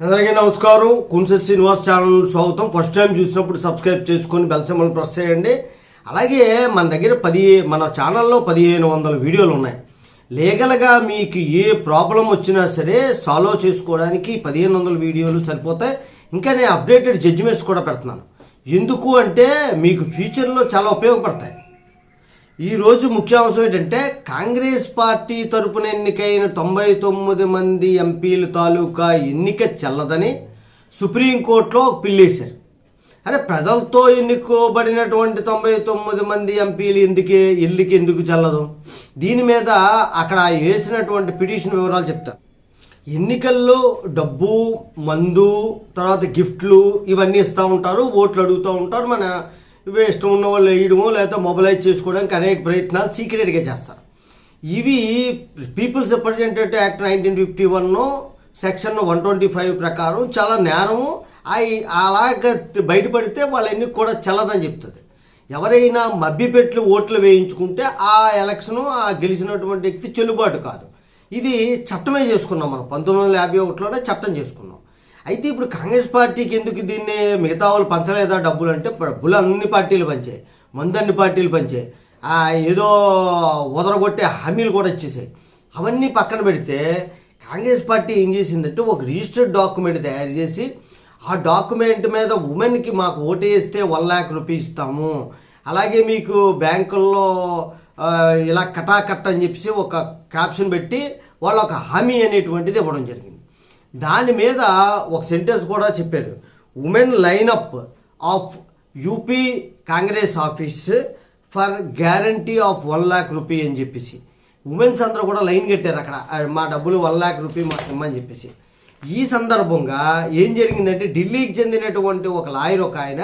అందరికీ నమస్కారం. కుంసె శ్రీనివాస్ ఛానల్ స్వాగతం. ఫస్ట్ టైం చూసినప్పుడు సబ్స్క్రైబ్ చేసుకొని బెల్ సింబల్ ప్రెస్ చేయండి. అలాగే మన దగ్గర మన ఛానల్లో 1500 వీడియోలు ఉన్నాయి. లీగల్గా మీకు ఏ ప్రాబ్లం వచ్చినా సరే సాల్వ్ చేసుకోవడానికి 1500 వీడియోలు సరిపోతాయి. ఇంకా నేను అప్డేటెడ్ జడ్జిమెంట్స్ కూడా పెడుతున్నాను. ఎందుకు అంటే మీకు ఫ్యూచర్లో చాలా ఉపయోగపడతాయి. ఈరోజు ముఖ్యాంశం ఏంటంటే కాంగ్రెస్ పార్టీ తరపున ఎన్నికైన 99 మంది ఎంపీల తాలూకా ఎన్నిక చెల్లదని సుప్రీంకోర్టులో పిల్లేశారు. అరే ప్రజలతో ఎన్నుకోబడినటువంటి 99 మంది ఎంపీలు ఎందుకు చెల్లదు? దీని మీద అక్కడ వేసినటువంటి పిటిషన్ వివరాలు చెప్తారు. ఎన్నికల్లో డబ్బు, మందు, తర్వాత గిఫ్ట్లు ఇవన్నీ ఇస్తూ ఉంటారు, ఓట్లు అడుగుతూ ఉంటారు. మన ఇష్టం ఉన్న వాళ్ళు వేయడమో లేకపోతే మొబిలైజ్ చేసుకోవడానికి అనేక ప్రయత్నాలు సీక్రెట్గా చేస్తారు. ఇవి పీపుల్స్ రిప్రజెంటేటివ్ యాక్ట్ 1951 సెక్షన్ 125 ప్రకారం చాలా నేరము. అలాగ బయటపడితే వాళ్ళ ఎన్నిక కూడా చెల్లదని చెప్తుంది. ఎవరైనా మభ్యపెట్లు ఓట్లు వేయించుకుంటే ఆ ఎలక్షను ఆ గెలిచినటువంటి వ్యక్తి చెల్లుబాటు కాదు. ఇది చట్టమే చేసుకున్నాం మనం 1951లోనే చట్టం చేసుకున్నాం. అయితే ఇప్పుడు కాంగ్రెస్ పార్టీకి ఎందుకు దీన్ని మిగతా వాళ్ళు పంచలేదా డబ్బులు అంటే, డబ్బులు అన్ని పార్టీలు పంచాయి, మందు అన్ని పార్టీలు పంచాయి, ఏదో వదరగొట్టే హామీలు కూడా ఇచ్చేసాయి. అవన్నీ పక్కన పెడితే కాంగ్రెస్ పార్టీ ఏం చేసిందంటే ఒక రిజిస్టర్డ్ డాక్యుమెంట్ తయారు చేసి ఆ డాక్యుమెంట్ మీద ఉమెన్కి మాకు ఓటు వేస్తే 1 lakh రూపీస్ ఇస్తాము, అలాగే మీకు బ్యాంకుల్లో ఇలా కటాకట్ అని చెప్పేసి ఒక క్యాప్షన్ పెట్టి వాళ్ళు ఒక హామీ అనేటువంటిది ఇవ్వడం జరిగింది. దాని మీద ఒక సెంటెన్స్ కూడా చెప్పారు, women lineup of UP Congress office for guarantee of 1 lakh rupee అని చెప్పేసి ఉమెన్స్ అందరూ కూడా లైన్ కట్టారు అక్కడ, మా డబ్బులు 1 lakh రూపీ మాకు ఇమ్మని చెప్పేసి. ఈ సందర్భంగా ఏం జరిగిందంటే ఢిల్లీకి చెందినటువంటి ఒక లాయర్ ఒక ఆయన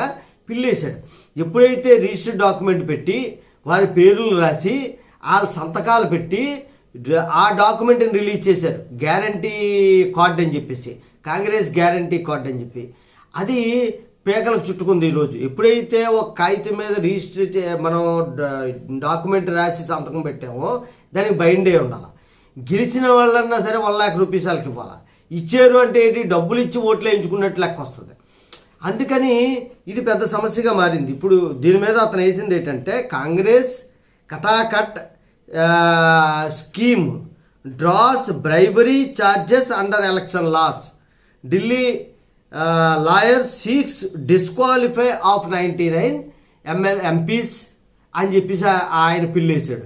పిల్లేశాడు. ఎప్పుడైతే రిజిస్టర్డ్ డాక్యుమెంట్ పెట్టి వారి పేర్లు రాసి వాళ్ళ సంతకాలు పెట్టి ఆ డాక్యుమెంట్ని రిలీజ్ చేశారు, గ్యారంటీ కార్డ్ అని చెప్పేసి, కాంగ్రెస్ గ్యారంటీ కార్డ్ అని చెప్పి. అది పేకలకు చుట్టుకుంది ఈరోజు. ఎప్పుడైతే ఒక కాగితం మీద రిజిస్టర్ మనం డాక్యుమెంట్ రాసి సంతకం పెట్టామో దానికి బైండ్ అయి ఉండాలి. గెలిచిన వాళ్ళన్నా సరే 1 lakh రూపీస్ వాళ్ళకి ఇవ్వాలి. ఇచ్చారు అంటే ఏంటి, డబ్బులు ఇచ్చి ఓట్లు వేయించుకున్నట్లు లెక్క వస్తుంది. అందుకని ఇది పెద్ద సమస్యగా మారింది. ఇప్పుడు దీని మీద అతను వేసింది ఏంటంటే, కాంగ్రెస్ కటాకట్ scheme draws bribery charges under election laws, Delhi lawyer seeks disqualify of 99 MPs అని చెప్పేసి ఆయన పిల్లేశాడు.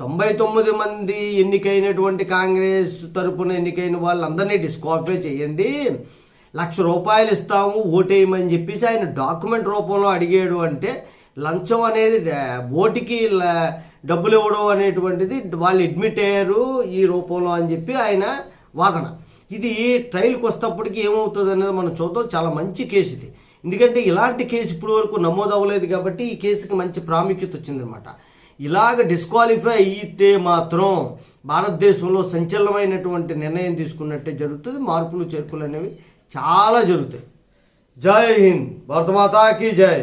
99 మంది ఎన్నికైనటువంటి కాంగ్రెస్ తరపున ఎన్నికైన వాళ్ళందరినీ డిస్క్వాలిఫై చేయండి, 1,00,000 రూపాయలు ఇస్తాము ఓటేయమని చెప్పేసి ఆయన డాక్యుమెంట్ రూపంలో అడిగాడు. అంటే లంచం అనేది ఓటుకి డబ్బులు ఇవ్వడం అనేటువంటిది వాళ్ళు అడ్మిట్ అయ్యారు ఈ రూపంలో అని చెప్పి ఆయన వాదన. ఇది ట్రయల్కి వస్తేప్పటికి ఏమవుతుంది అనేది మనం చూద్దాం. చాలా మంచి కేసు ఇది, ఎందుకంటే ఇలాంటి కేసు ఇప్పటి వరకు నమోదు అవ్వలేదు కాబట్టి ఈ కేసుకి మంచి ప్రాముఖ్యత వచ్చిందనమాట. ఇలాగ డిస్క్వాలిఫై అయితే మాత్రం భారతదేశంలో సంచలనమైనటువంటి నిర్ణయం తీసుకున్నట్టే జరుగుతుంది. మార్పులు చేర్పులు అనేవి చాలా జరుగుతాయి. జై హింద్, భారత మాతాకి జై.